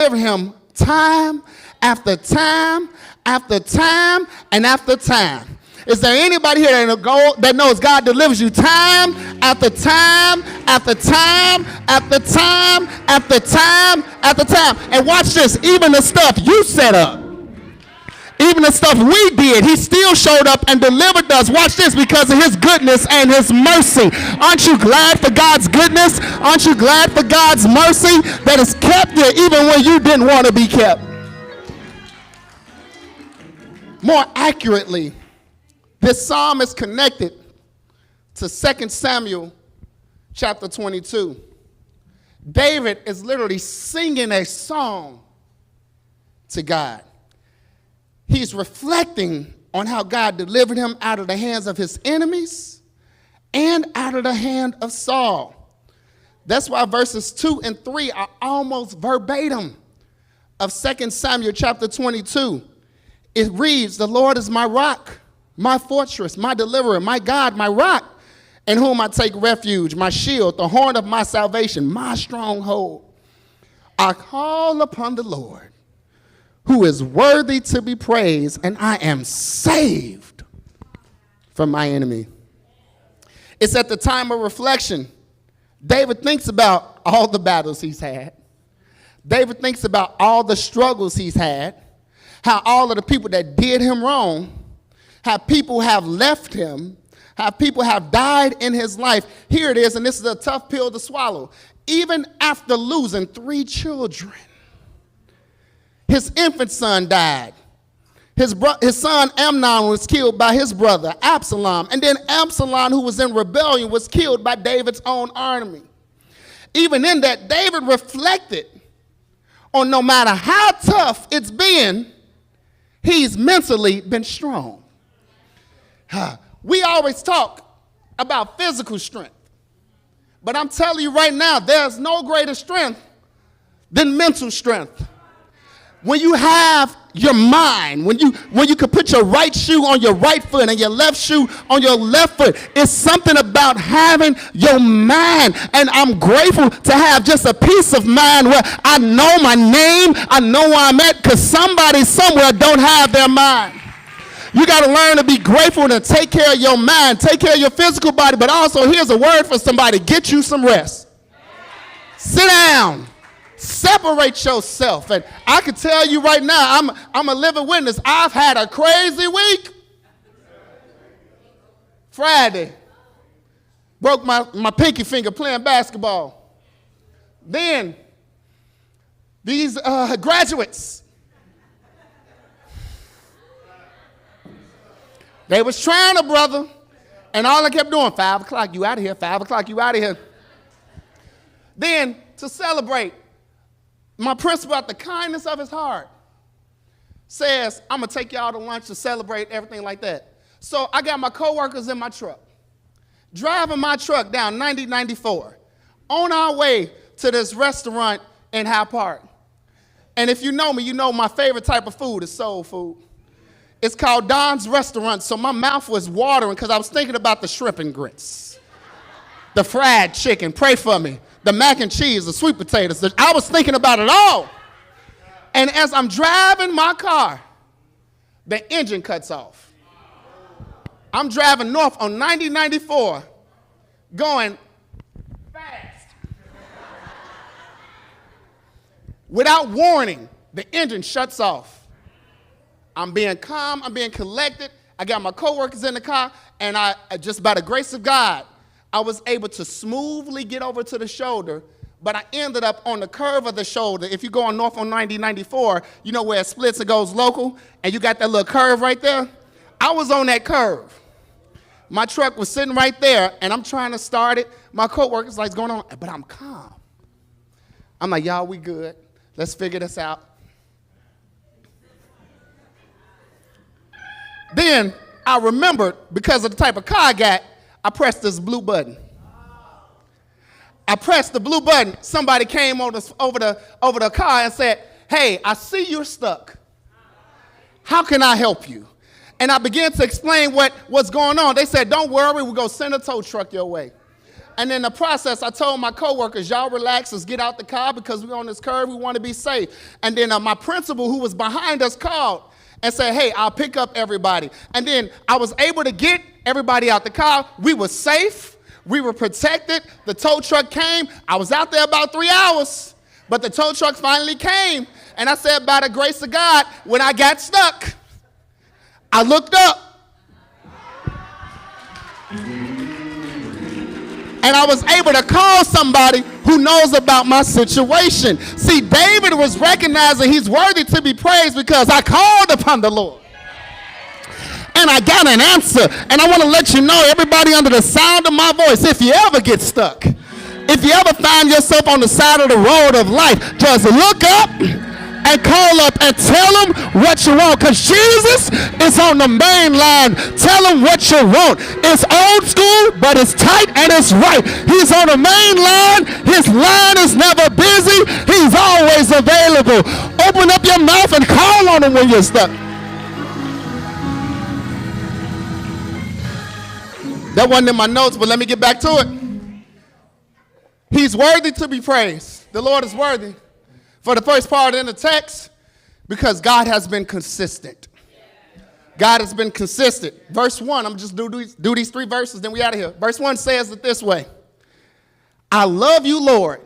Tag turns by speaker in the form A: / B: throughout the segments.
A: deliver him time after time after time and after time. Is there anybody here that knows God delivers you time after time after time after time after time after time? And watch this, even the stuff you set up, even the stuff we did, he still showed up and delivered us. Watch this, because of his goodness and his mercy. Aren't you glad for God's goodness? Aren't you glad for God's mercy that has kept you even when you didn't want to be kept? More accurately, this psalm is connected to 2 Samuel chapter 22. David is literally singing a song to God. He's reflecting on how God delivered him out of the hands of his enemies and out of the hand of Saul. That's why verses 2 and 3 are almost verbatim of 2 Samuel chapter 22. It reads, "The Lord is my rock, my fortress, my deliverer, my God, my rock, in whom I take refuge, my shield, the horn of my salvation, my stronghold. I call upon the Lord, who is worthy to be praised, and I am saved from my enemy." It's at the time of reflection. David thinks about all the battles he's had. David thinks about all the struggles he's had, how all of the people that did him wrong, how people have left him, how people have died in his life. Here it is, and this is a tough pill to swallow. Even after losing 3 children, his infant son died. His son Amnon was killed by his brother Absalom. And then Absalom, who was in rebellion, was killed by David's own army. Even in that, David reflected on no matter how tough it's been, he's mentally been strong. We always talk about physical strength. But I'm telling you right now, there's no greater strength than mental strength. When you have your mind, when you can put your right shoe on your right foot and your left shoe on your left foot, it's something about having your mind. And I'm grateful to have just a peace of mind where I know my name, I know where I'm at, because somebody somewhere don't have their mind. You got to learn to be grateful and to take care of your mind, take care of your physical body, but also here's a word for somebody: get you some rest. Sit down. Separate yourself. And I can tell you right now, I'm a living witness. I've had a crazy week. Friday, broke my pinky finger playing basketball. Then, these graduates, they was trying to, brother, and all I kept doing, 5 o'clock, you out of here, 5 o'clock, you out of here. Then, to celebrate, my principal, out the kindness of his heart, says, "I'm going to take y'all to lunch to celebrate, everything like that." So I got my coworkers in my truck, driving my truck down 9094, on our way to this restaurant in Hyde Park. And if you know me, you know my favorite type of food is soul food. It's called Don's Restaurant, so my mouth was watering because I was thinking about the shrimp and grits, the fried chicken, pray for me, the mac and cheese, the sweet potatoes. I was thinking about it all. And as I'm driving my car, the engine cuts off. I'm driving north on 9094, going fast. Without warning, the engine shuts off. I'm being calm, I'm being collected. I got my coworkers in the car, and I just by the grace of God, I was able to smoothly get over to the shoulder, but I ended up on the curve of the shoulder. If you go on north on 9094, you know where it splits and goes local, and you got that little curve right there? I was on that curve. My truck was sitting right there, and I'm trying to start it. My coworker's like, "What's going on?" But I'm calm. I'm like, "Y'all, we good. Let's figure this out." Then I remembered, because of the type of car I got, I pressed this blue button. I pressed the blue button. Somebody came over the car and said, "Hey, I see you're stuck. How can I help you?" And I began to explain what's going on. They said, "Don't worry, we're going to send a tow truck your way." And in the process, I told my coworkers, y'all relax, let's get out the car because we're on this curve, we want to be safe. And then my principal, who was behind us, called and said, hey, I'll pick up everybody. And then I was able to get everybody out the car. We were safe. We were protected. The tow truck came. I was out there about 3 hours, but the tow truck finally came. And I said, by the grace of God, when I got stuck, I looked up. And I was able to call somebody who knows about my situation. See, David was recognizing he's worthy to be praised because I called upon the Lord. And I got an answer. And I want to let you know, everybody under the sound of my voice, if you ever get stuck, if you ever find yourself on the side of the road of life, just look up and call up and tell him what you want, because Jesus is on the main line. Tell him what you want. It's old school, but it's tight and it's right. He's on the main line. His line is never busy. He's always available. Open up your mouth and call on him when you're stuck. That wasn't in my notes, but let me get back to it. He's worthy to be praised. The Lord is worthy. For the first part in the text, because God has been consistent. God has been consistent. Verse 1, I'm just do these 3 verses, then we out of here. Verse 1 says it this way. I love you, Lord,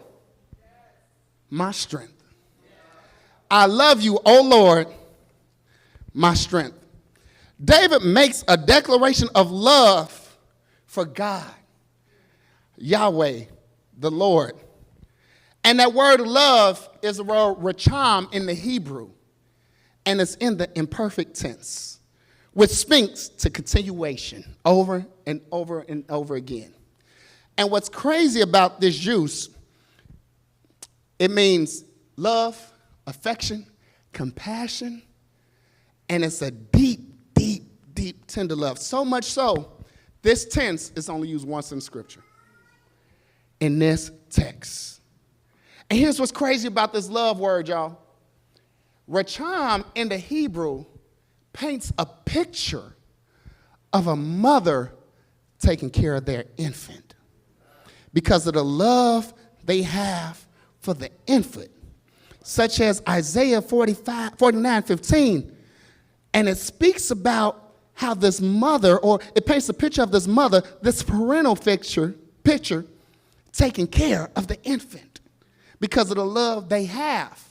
A: my strength. I love you, O Lord, my strength. David makes a declaration of love for God, Yahweh, the Lord. And that word love is the word racham in the Hebrew, and it's in the imperfect tense, which speaks to continuation over and over and over again. And what's crazy about this use, it means love, affection, compassion, and it's a deep, deep, deep, tender love. So much so, this tense is only used once in Scripture, in this text. And here's what's crazy about this love word, y'all. Racham in the Hebrew paints a picture of a mother taking care of their infant because of the love they have for the infant, such as Isaiah 49:15. And it speaks about how this mother, or it paints a picture of this mother, this parental picture taking care of the infant, because of the love they have.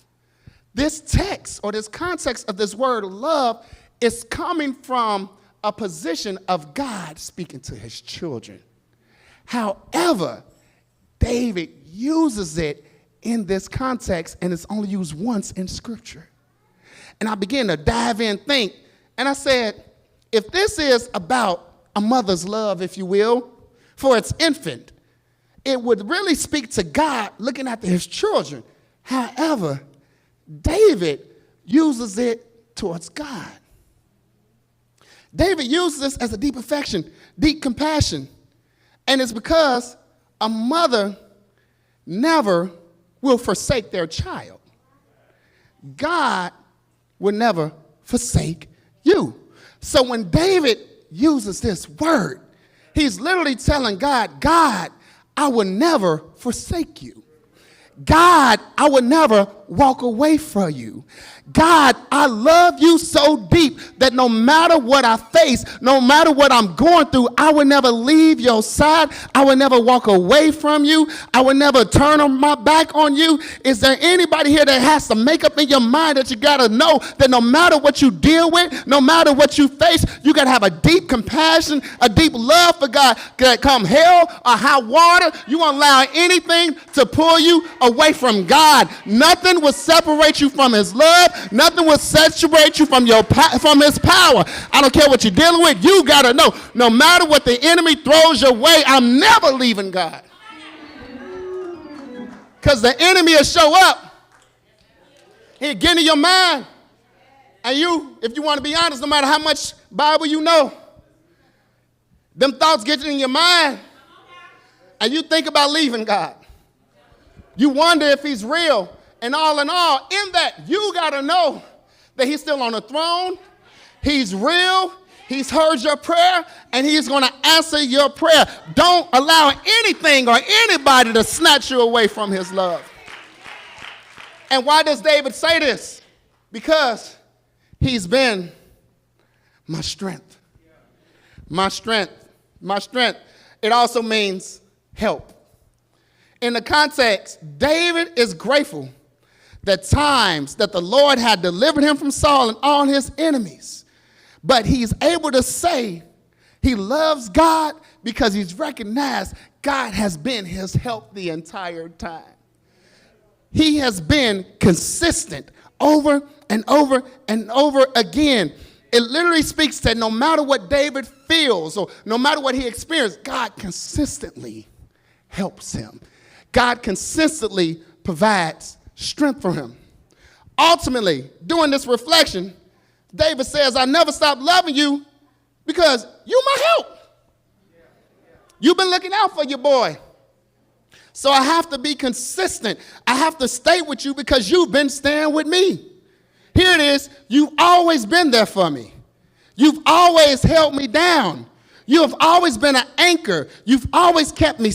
A: This text, or this context of this word love, is coming from a position of God speaking to his children. However, David uses it in this context, and it's only used once in Scripture. And I began to dive in, think, and I said, if this is about a mother's love, if you will, for its infant, it would really speak to God looking after his children. However, David uses it towards God. David uses this as a deep affection, deep compassion. And it's because a mother never will forsake their child. God will never forsake you. So when David uses this word, he's literally telling God, God, I will never forsake you. God, I will never walk away from you. God, I love you so deep that no matter what I face, no matter what I'm going through, I will never leave your side. I will never walk away from you. I will never turn my back on you. Is there anybody here that has to make up in your mind that you got to know that no matter what you deal with, no matter what you face, you got to have a deep compassion, a deep love for God. That come hell or high water, you won't allow anything to pull you away from God. Nothing will separate you from his love. Nothing will separate you from his power. I don't care what you're dealing with. You got to know, no matter what the enemy throws your way, I'm never leaving God. Because the enemy will show up. He'll get in your mind. And you, if you want to be honest, no matter how much Bible you know, them thoughts get in your mind. And you think about leaving God. You wonder if he's real. And all in all, in that, you got to know that he's still on the throne. He's real. He's heard your prayer, and he's going to answer your prayer. Don't allow anything or anybody to snatch you away from his love. And why does David say this? Because he's been my strength. My strength. My strength. It also means help. In the context, David is grateful that times that the Lord had delivered him from Saul and all his enemies. But he's able to say he loves God because he's recognized God has been his help the entire time. He has been consistent over and over and over again. It literally speaks that no matter what David feels or no matter what he experienced, God consistently helps him. God consistently provides strength for him. Ultimately, doing this reflection, David says, I never stopped loving you because you're my help. You've been looking out for your boy. So I have to be consistent. I have to stay with you because you've been staying with me. Here it is. You've always been there for me. You've always held me down. You have always been an anchor. You've always kept me